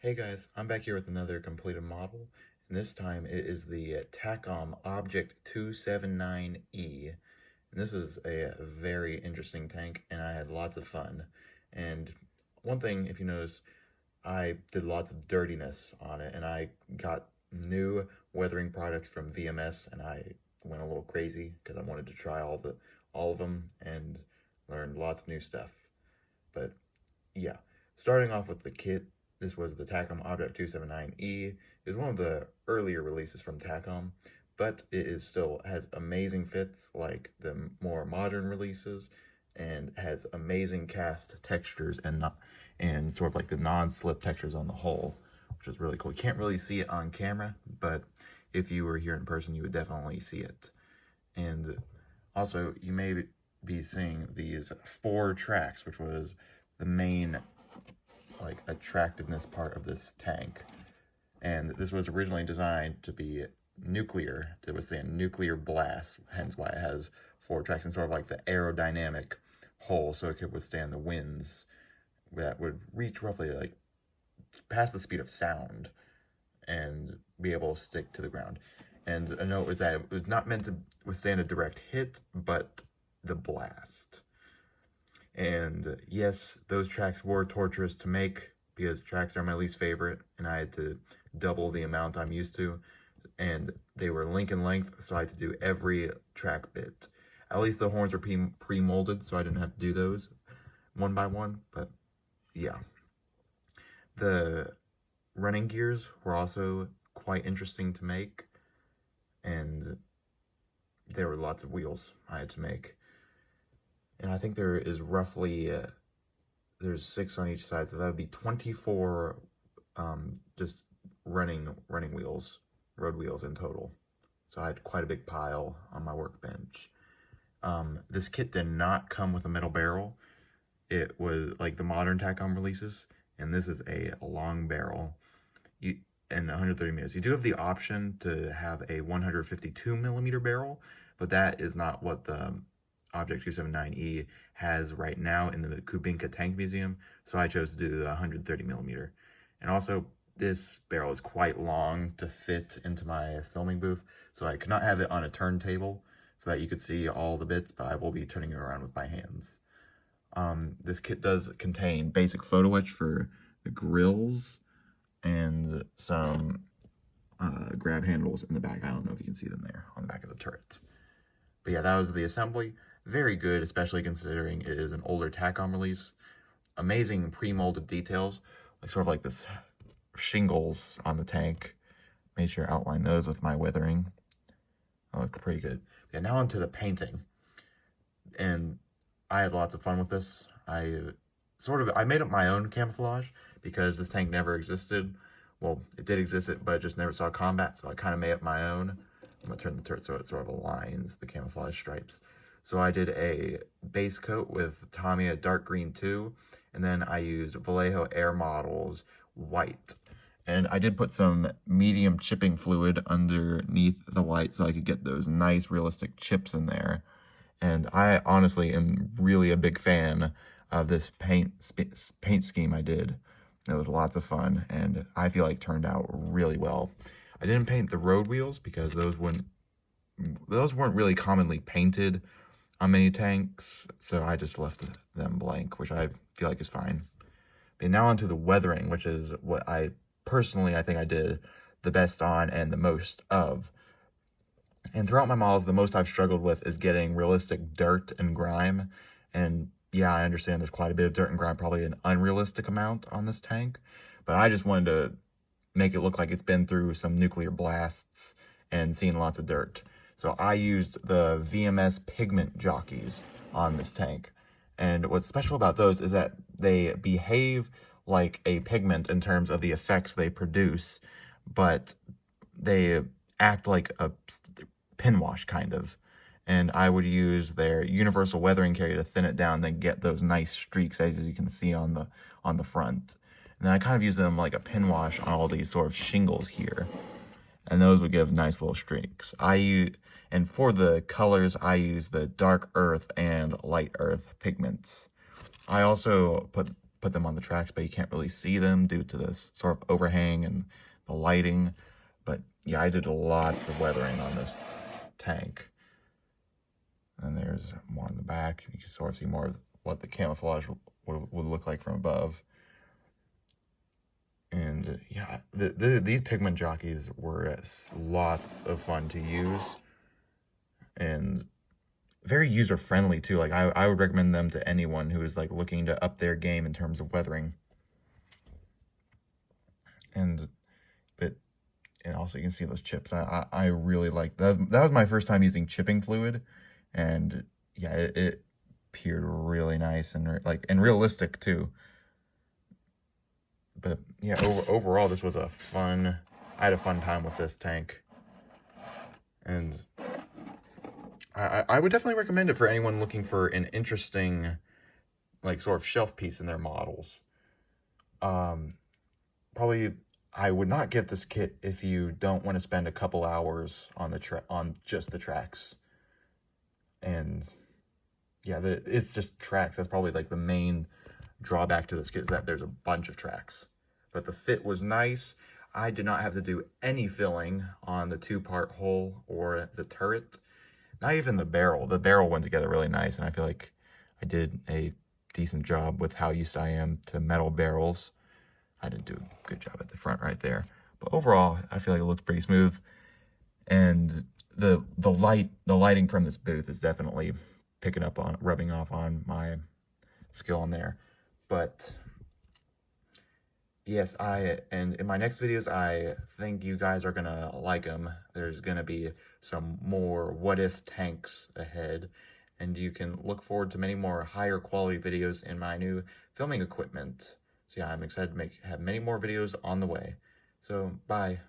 Hey guys, I'm back here with another completed model, and this time it is the Takom Object 279E. And this is a very interesting tank, and I had lots of fun. And one thing, if you notice, I did lots of dirtiness on it, and I got new weathering products from VMS, and I went a little crazy because I wanted to try all of them and learn lots of new stuff. But yeah, starting off with the kit, this was the Takom Object 279E. It is one of the earlier releases from Takom, but it is still has amazing fits like the more modern releases, and has amazing cast textures and sort of like the non-slip textures on the hull, which is really cool. You can't really see it on camera, but if you were here in person, you would definitely see it. And also, you may be seeing these 4 tracks, which was the main attractiveness part of this tank. And this was originally designed to be nuclear, to withstand nuclear blasts, hence why it has 4 tracks and sort of like the aerodynamic hull, so it could withstand the winds that would reach roughly like past the speed of sound and be able to stick to the ground. And a note was that it was not meant to withstand a direct hit, but the blast. And yes, those tracks were torturous to make because tracks are my least favorite, and I had to double the amount I'm used to, and they were Lincoln length, so I had to do every track bit. At least the horns were pre-molded, so I didn't have to do those one by one, but yeah. The running gears were also quite interesting to make, and there were lots of wheels I had to make. And I think there is roughly, there's 6 on each side, so that would be 24 just running wheels, road wheels in total. So I had quite a big pile on my workbench. This kit did not come with a middle barrel. It was like the modern Takom releases, and this is a long barrel and 130 millimeters. You do have the option to have a 152 millimeter barrel, but that is not what the Object 279E has right now in the Kubinka Tank Museum, so I chose to do the 130 millimeter. And also, this barrel is quite long to fit into my filming booth, so I could not have it on a turntable so that you could see all the bits, but I will be turning it around with my hands. This kit does contain basic photo etch for the grills and some grab handles in the back. I don't know if you can see them there on the back of the turrets. But yeah, that was the assembly. Very good, especially considering it is an older Takom release. Amazing pre-molded details, like sort of like this shingles on the tank. Made sure to outline those with my weathering. They look pretty good. Yeah, now onto the painting. And I had lots of fun with this. I made up my own camouflage because this tank never existed. Well, it did exist, but it just never saw combat, so I kind of made up my own. I'm going to turn the turret so it sort of aligns the camouflage stripes. So I did a base coat with Tamiya Dark Green 2, and then I used Vallejo Air Models White. And I did put some medium chipping fluid underneath the white so I could get those nice realistic chips in there. And I honestly am really a big fan of this paint scheme I did. It was lots of fun, and I feel like turned out really well. I didn't paint the road wheels because those weren't really commonly painted on many tanks, so I just left them blank, which I feel like is fine. But now onto the weathering, which is what I think I did the best on and the most of. And throughout my models, the most I've struggled with is getting realistic dirt and grime. And yeah, I understand there's quite a bit of dirt and grime, probably an unrealistic amount on this tank, but I just wanted to make it look like it's been through some nuclear blasts and seen lots of dirt. So I used the VMS pigment jockeys on this tank. And what's special about those is that they behave like a pigment in terms of the effects they produce, but they act like a pin wash kind of. And I would use their universal weathering carrier to thin it down and then get those nice streaks as you can see on the front. And then I kind of use them like a pin wash on all these sort of shingles here. And those would give nice little streaks. And for the colors, I use the dark earth and light earth pigments. I also put put them on the tracks, but you can't really see them due to this sort of overhang and the lighting. But yeah, I did lots of weathering on this tank. And there's more on the back. You can sort of see more of what the camouflage would look like from above. And yeah, these pigment jockeys were lots of fun to use and very user-friendly too. Like I would recommend them to anyone who is like looking to up their game in terms of weathering. And also you can see those chips. I really like that. That was my first time using chipping fluid, and yeah, it appeared really nice and and realistic too. But yeah, overall, this was I had a fun time with this tank. And I would definitely recommend it for anyone looking for an interesting, like, sort of shelf piece in their models. Probably, I would not get this kit if you don't want to spend a couple hours on on just the tracks. And yeah, it's just tracks. That's probably like the main drawback to this kit, is that there's a bunch of tracks. But the fit was nice. I did not have to do any filling on the 2-part hull or the turret. Not even the barrel. The barrel went together really nice, and I feel like I did a decent job with how used I am to metal barrels. I didn't do a good job at the front right there. But overall, I feel like it looks pretty smooth. And the lighting from this booth is definitely rubbing off on my skill in there. But yes, and in my next videos, I think you guys are gonna like them. There's gonna be some more what if tanks ahead, and you can look forward to many more higher quality videos in my new filming equipment. So yeah, I'm excited to have many more videos on the way. So bye.